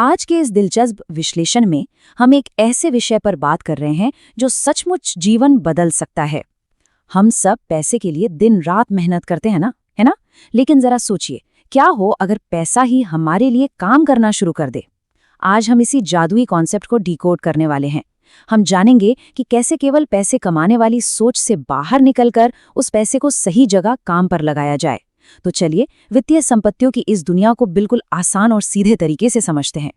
आज के इस दिलचस्प विश्लेषण में हम एक ऐसे विषय पर बात कर रहे हैं जो सचमुच जीवन बदल सकता है। हम सब पैसे के लिए दिन रात मेहनत करते हैं ना, है ना? लेकिन जरा सोचिए, क्या हो अगर पैसा ही हमारे लिए काम करना शुरू कर दे? आज हम इसी जादुई कॉन्सेप्ट को डिकोड करने वाले हैं। हम जानेंगे कि कैसे केवल पैसे कमाने वाली सोच से बाहर निकलकर उस पैसे को सही जगह काम पर लगाया जाए। तो चलिए वित्तीय संपत्तियों की इस दुनिया को बिल्कुल आसान और सीधे तरीके से समझते हैं।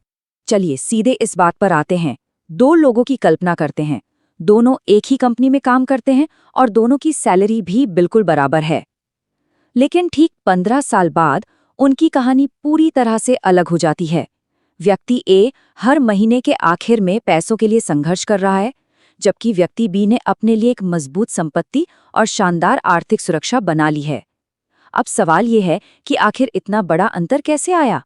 चलिए सीधे इस बात पर आते हैं। दो लोगों की कल्पना करते हैं, दोनों एक ही कंपनी में काम करते हैं और दोनों की सैलरी भी बिल्कुल बराबर है। लेकिन ठीक 15 साल बाद उनकी कहानी पूरी तरह से अलग हो जाती है। व्यक्ति ए हर महीने के आखिर में पैसों के लिए संघर्ष कर रहा है, जबकि व्यक्ति बी ने अपने लिए एक मजबूत संपत्ति और शानदार आर्थिक सुरक्षा बना ली है। अब सवाल ये है कि आखिर इतना बड़ा अंतर कैसे आया?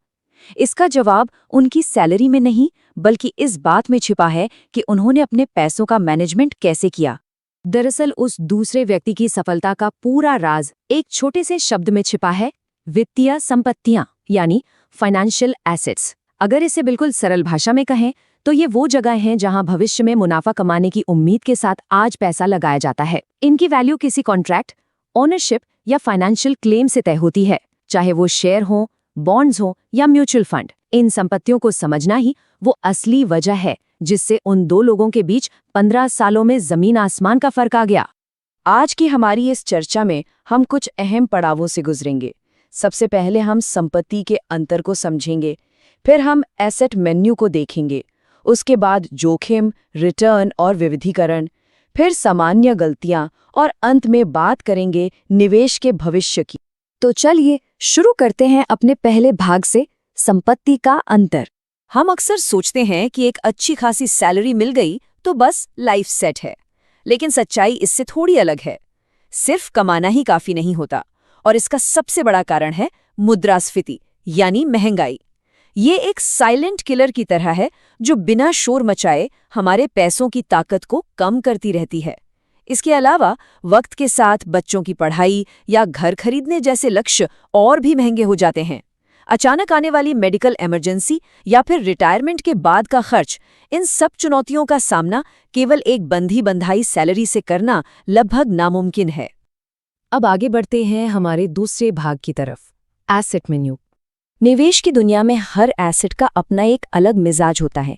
इसका जवाब उनकी सैलरी में नहीं, बल्कि इस बात में छिपा है कि उन्होंने अपने पैसों का मैनेजमेंट कैसे किया। दरअसल उस दूसरे व्यक्ति की सफलता का पूरा राज एक छोटे से शब्द में छिपा है, वित्तीय संपत्तियां, यानी फाइनेंशियल एसेट्स। अगर इसे बिल्कुल सरल भाषा में कहें तो ये वो जगह हैं जहां भविष्य में मुनाफा कमाने की उम्मीद के साथ आज पैसा लगाया जाता है। इनकी वैल्यू किसी कॉन्ट्रैक्ट, ओनरशिप या फाइनेंशियल क्लेम से तय होती है, चाहे वो शेयर हो, बॉन्ड्स हो या म्यूचुअल फंड। इन संपत्तियों को समझना ही वो असली वजह है जिससे उन दो लोगों के बीच 15 सालों में जमीन आसमान का फर्क आ गया। आज की हमारी इस चर्चा में हम कुछ अहम पड़ावों से गुजरेंगे। सबसे पहले हम संपत्ति के अंतर को समझेंगे, फिर हम एसेट मेन्यू को देखेंगे, उसके बाद जोखिम, रिटर्न और विविधीकरण, फिर सामान्य गलतियां और अंत में बात करेंगे निवेश के भविष्य की। तो चलिए शुरू करते हैं अपने पहले भाग से, संपत्ति का अंतर। हम अक्सर सोचते हैं कि एक अच्छी खासी सैलरी मिल गई तो बस लाइफ सेट है, लेकिन सच्चाई इससे थोड़ी अलग है। सिर्फ कमाना ही काफी नहीं होता, और इसका सबसे बड़ा कारण है मुद्रास्फीति, यानी महंगाई। ये एक साइलेंट किलर की तरह है जो बिना शोर मचाए हमारे पैसों की ताकत को कम करती रहती है। इसके अलावा वक्त के साथ बच्चों की पढ़ाई या घर खरीदने जैसे लक्ष्य और भी महंगे हो जाते हैं। अचानक आने वाली मेडिकल इमरजेंसी या फिर रिटायरमेंट के बाद का खर्च, इन सब चुनौतियों का सामना केवल एक बंधी बंधाई सैलरी से करना लगभग नामुमकिन है। अब आगे बढ़ते हैं हमारे दूसरे भाग की तरफ, एसेट मेन्यू। निवेश की दुनिया में हर एसेट का अपना एक अलग मिजाज होता है।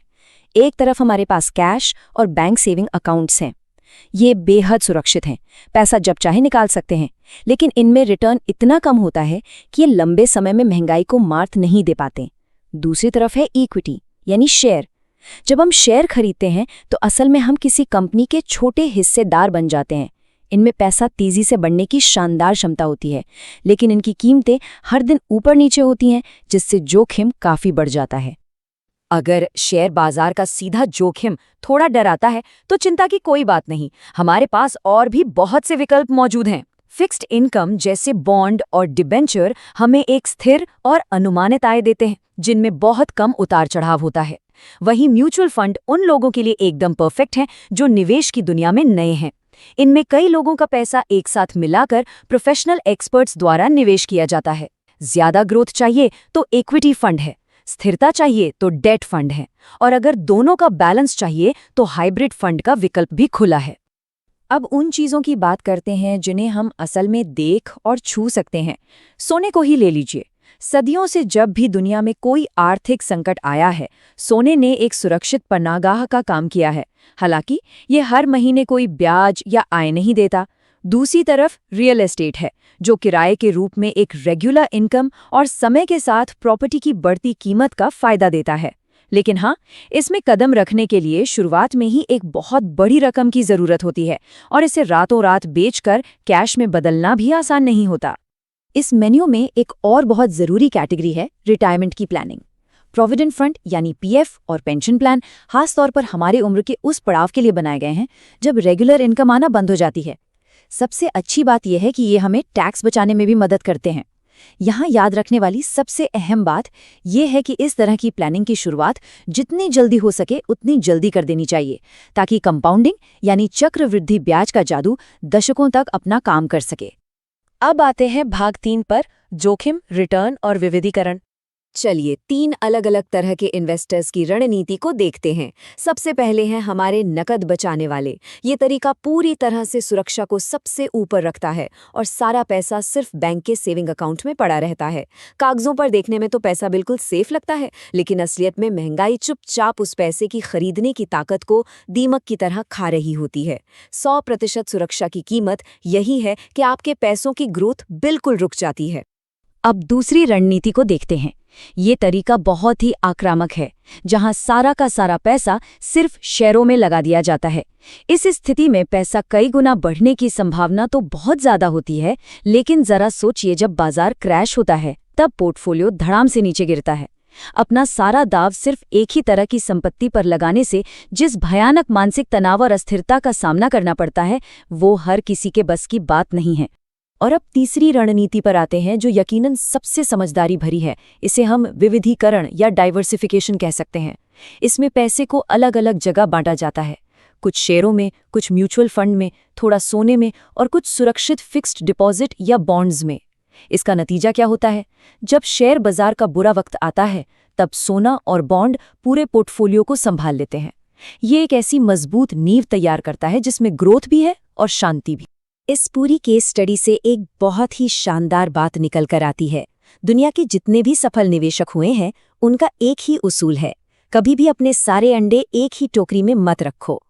एक तरफ हमारे पास कैश और बैंक सेविंग अकाउंट्स हैं। ये बेहद सुरक्षित हैं, पैसा जब चाहे निकाल सकते हैं, लेकिन इनमें रिटर्न इतना कम होता है कि ये लंबे समय में महंगाई को मात नहीं दे पाते। दूसरी तरफ है इक्विटी, यानी शेयर। जब हम शेयर खरीदते हैं तो असल में हम किसी कंपनी के छोटे हिस्सेदार बन जाते हैं। इनमें पैसा तेजी से बढ़ने की शानदार क्षमता होती है, लेकिन इनकी कीमतें हर दिन ऊपर नीचे होती हैं, जिससे जोखिम काफी बढ़ जाता है। अगर शेयर बाजार का सीधा जोखिम थोड़ा डराता है तो चिंता की कोई बात नहीं, हमारे पास और भी बहुत से विकल्प मौजूद हैं। फिक्स्ड इनकम जैसे बॉन्ड और डिबेंचर हमें एक स्थिर और अनुमानित आय देते हैं, जिनमें बहुत कम उतार चढ़ाव होता है। वहीं म्यूचुअल फंड उन लोगों के लिए एकदम परफेक्ट हैं जो निवेश की दुनिया में नए हैं। इनमें कई लोगों का पैसा एक साथ मिलाकर प्रोफेशनल एक्सपर्ट्स द्वारा निवेश किया जाता है। ज्यादा ग्रोथ चाहिए तो इक्विटी फंड है, स्थिरता चाहिए तो डेट फंड है, और अगर दोनों का बैलेंस चाहिए तो हाइब्रिड फंड का विकल्प भी खुला है। अब उन चीजों की बात करते हैं जिन्हें हम असल में देख और छू सकते हैं। सोने को ही ले लीजिए। सदियों से जब भी दुनिया में कोई आर्थिक संकट आया है, सोने ने एक सुरक्षित पनाहगाह का काम किया है। हालांकि ये हर महीने कोई ब्याज या आय नहीं देता। दूसरी तरफ रियल एस्टेट है, जो किराए के रूप में एक रेगुलर इनकम और समय के साथ प्रॉपर्टी की बढ़ती कीमत का फायदा देता है। लेकिन हाँ, इसमें कदम रखने के लिए शुरुआत में ही एक बहुत बड़ी रकम की जरूरत होती है, और इसे रातों रात बेचकर कैश में बदलना भी आसान नहीं होता। इस मेन्यू में एक और बहुत जरूरी कैटेगरी है रिटायरमेंट की प्लानिंग। प्रोविडेंट फंड यानी पीएफ और पेंशन प्लान खास तौर पर हमारी उम्र के उस पड़ाव के लिए बनाए गए हैं जब रेगुलर इनकम आना बंद हो जाती है। सबसे अच्छी बात यह है कि ये हमें टैक्स बचाने में भी मदद करते हैं। यहाँ याद रखने वाली सबसे अहम बात यह है कि इस तरह की प्लानिंग की शुरुआत जितनी जल्दी हो सके उतनी जल्दी कर देनी चाहिए, ताकि कंपाउंडिंग यानी चक्रवृद्धि ब्याज का जादू दशकों तक अपना काम कर सके। अब आते हैं भाग 3 पर, जोखिम, रिटर्न और विविधीकरण। चलिए 3 अलग-अलग तरह के इन्वेस्टर्स की रणनीति को देखते हैं। सबसे पहले हैं हमारे नकद बचाने वाले। ये तरीका पूरी तरह से सुरक्षा को सबसे ऊपर रखता है और सारा पैसा सिर्फ बैंक के सेविंग अकाउंट में पड़ा रहता है। कागजों पर देखने में तो पैसा बिल्कुल सेफ लगता है, लेकिन असलियत में महंगाई चुपचाप उस पैसे की खरीदने की ताकत को दीमक की तरह खा रही होती है। 100% सुरक्षा की कीमत यही है कि आपके पैसों की ग्रोथ बिल्कुल रुक जाती है। अब दूसरी रणनीति को देखते हैं। ये तरीका बहुत ही आक्रामक है, जहां सारा का सारा पैसा सिर्फ शेयरों में लगा दिया जाता है। इस स्थिति में पैसा कई गुना बढ़ने की संभावना तो बहुत ज्यादा होती है, लेकिन जरा सोचिए, जब बाजार क्रैश होता है तब पोर्टफोलियो धड़ाम से नीचे गिरता है। अपना सारा दाव सिर्फ एक ही तरह की संपत्ति पर लगाने से जिस भयानक मानसिक तनाव और अस्थिरता का सामना करना पड़ता है, वो हर किसी के बस की बात नहीं है। और अब तीसरी रणनीति पर आते हैं, जो यकीनन सबसे समझदारी भरी है। इसे हम विविधीकरण या डाइवर्सिफिकेशन कह सकते हैं। इसमें पैसे को अलग अलग जगह बांटा जाता है, कुछ शेयरों में, कुछ म्यूचुअल फंड में, थोड़ा सोने में और कुछ सुरक्षित फिक्स्ड डिपॉजिट या बॉन्ड्स में। इसका नतीजा क्या होता है? जब शेयर बाजार का बुरा वक्त आता है, तब सोना और बॉन्ड पूरे पोर्टफोलियो को संभाल लेते हैं। ये एक ऐसी मजबूत नींव तैयार करता है जिसमें ग्रोथ भी है और शांति भी। इस पूरी केस स्टडी से एक बहुत ही शानदार बात निकल कर आती है। दुनिया के जितने भी सफल निवेशक हुए हैं, उनका एक ही उसूल है, कभी भी अपने सारे अंडे एक ही टोकरी में मत रखो।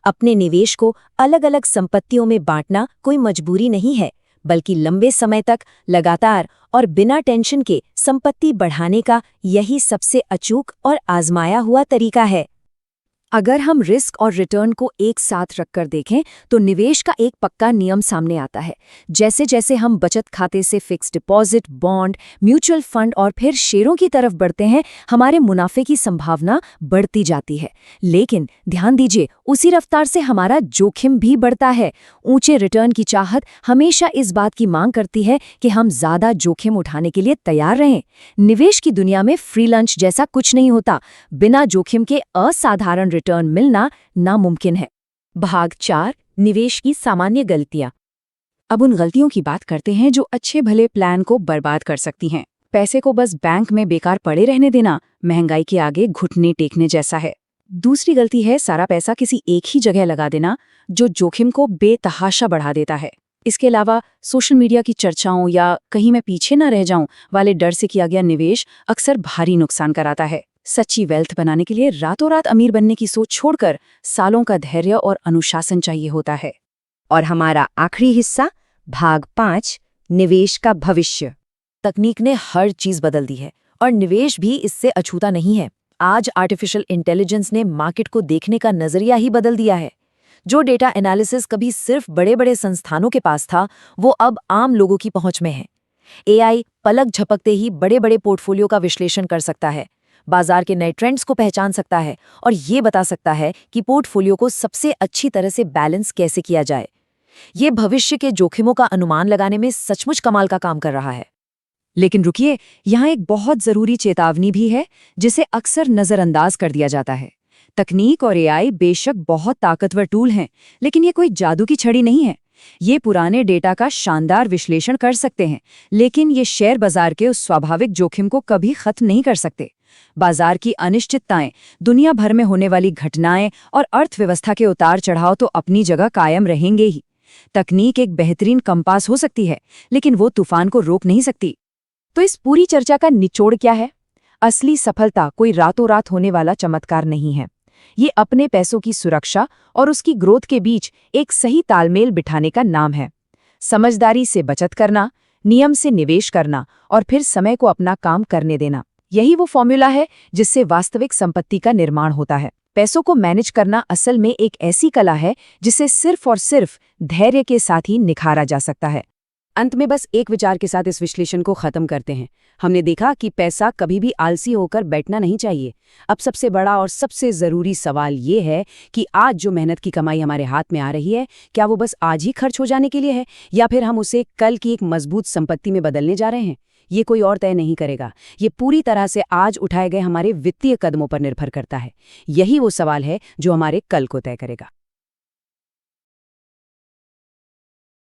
अपने निवेश को अलग अलग संपत्तियों में बांटना कोई मजबूरी नहीं है, बल्कि लंबे समय तक लगातार और बिना टेंशन के संपत्ति बढ़ाने का यही सबसे अचूक और आजमाया हुआ तरीका है। अगर हम रिस्क और रिटर्न को एक साथ रखकर देखें तो निवेश का एक पक्का नियम सामने आता है। जैसे जैसे हम बचत खाते से fixed deposit, bond, mutual fund और फिर शेयरों की तरफ बढ़ते हैं, हमारे मुनाफे की संभावना बढ़ती जाती है। लेकिन ध्यान दीजिए, उसी रफ्तार से हमारा जोखिम भी बढ़ता है। ऊंचे रिटर्न की चाहत हमेशा इस बात की मांग करती है कि हम ज्यादा जोखिम उठाने के लिए तैयार रहें। निवेश की दुनिया में फ्री लंच जैसा कुछ नहीं होता। बिना जोखिम के असाधारण रिटर्न मिलना नामुमकिन है। भाग 4, निवेश की सामान्य गलतियां। अब उन गलतियों की बात करते हैं जो अच्छे भले प्लान को बर्बाद कर सकती हैं। पैसे को बस बैंक में बेकार पड़े रहने देना महंगाई के आगे घुटने टेकने जैसा है। दूसरी गलती है सारा पैसा किसी एक ही जगह लगा देना, जो जोखिम को बेतहाशा बढ़ा देता है। इसके अलावा सोशल मीडिया की चर्चाओं या कहीं मैं पीछे न रह जाऊं वाले डर से किया गया निवेश अक्सर भारी नुकसान कराता है। सच्ची वेल्थ बनाने के लिए रातों रात अमीर बनने की सोच छोड़कर सालों का धैर्य और अनुशासन चाहिए होता है। और हमारा आखिरी हिस्सा, भाग 5, निवेश का भविष्य। तकनीक ने हर चीज बदल दी है और निवेश भी इससे अछूता नहीं है। आज आर्टिफिशियल इंटेलिजेंस ने मार्केट को देखने का नजरिया ही बदल दिया है। जो डेटा एनालिसिस कभी सिर्फ बड़े बड़े संस्थानों के पास था, वो अब आम लोगों की पहुंच में है। एआई पलक झपकते ही बड़े बड़े पोर्टफोलियो का विश्लेषण कर सकता है, बाजार के नए ट्रेंड्स को पहचान सकता है और ये बता सकता है कि पोर्टफोलियो को सबसे अच्छी तरह से बैलेंस कैसे किया जाए। ये भविष्य के जोखिमों का अनुमान लगाने में सचमुच कमाल का काम कर रहा है। लेकिन रुकिए, यहाँ एक बहुत जरूरी चेतावनी भी है जिसे अक्सर नजरअंदाज कर दिया जाता है। तकनीक और एआई बेशक बहुत ताकतवर टूल हैं, लेकिन ये कोई जादू की छड़ी नहीं है। ये पुराने डेटा का शानदार विश्लेषण कर सकते हैं, लेकिन ये शेयर बाजार के उस स्वाभाविक जोखिम को कभी खत्म नहीं कर सकते। बाजार की अनिश्चितताएं, दुनिया भर में होने वाली घटनाएं और अर्थव्यवस्था के उतार चढ़ाव तो अपनी जगह कायम रहेंगे ही। तकनीक एक बेहतरीन कंपास हो सकती है, लेकिन वो तूफान को रोक नहीं सकती। तो इस पूरी चर्चा का निचोड़ क्या है? असली सफलता कोई रातों रात होने वाला चमत्कार नहीं है। ये अपने पैसों की सुरक्षा और उसकी ग्रोथ के बीच एक सही तालमेल बिठाने का नाम है। समझदारी से बचत करना, नियम से निवेश करना और फिर समय को अपना काम करने देना, यही वो फॉर्मूला है जिससे वास्तविक संपत्ति का निर्माण होता है। पैसों को मैनेज करना असल में एक ऐसी कला है जिसे सिर्फ और सिर्फ धैर्य के साथ ही निखारा जा सकता है। अंत में बस एक विचार के साथ इस विश्लेषण को खत्म करते हैं। हमने देखा कि पैसा कभी भी आलसी होकर बैठना नहीं चाहिए। अब सबसे बड़ा और सबसे ज़रूरी सवाल ये है कि आज जो मेहनत की कमाई हमारे हाथ में आ रही है, क्या वो बस आज ही खर्च हो जाने के लिए है या फिर हम उसे कल की एक मजबूत संपत्ति में बदलने जा रहे हैं? ये कोई और तय नहीं करेगा। ये पूरी तरह से आज उठाए गए हमारे वित्तीय कदमों पर निर्भर करता है। यही वो सवाल है जो हमारे कल को तय करेगा।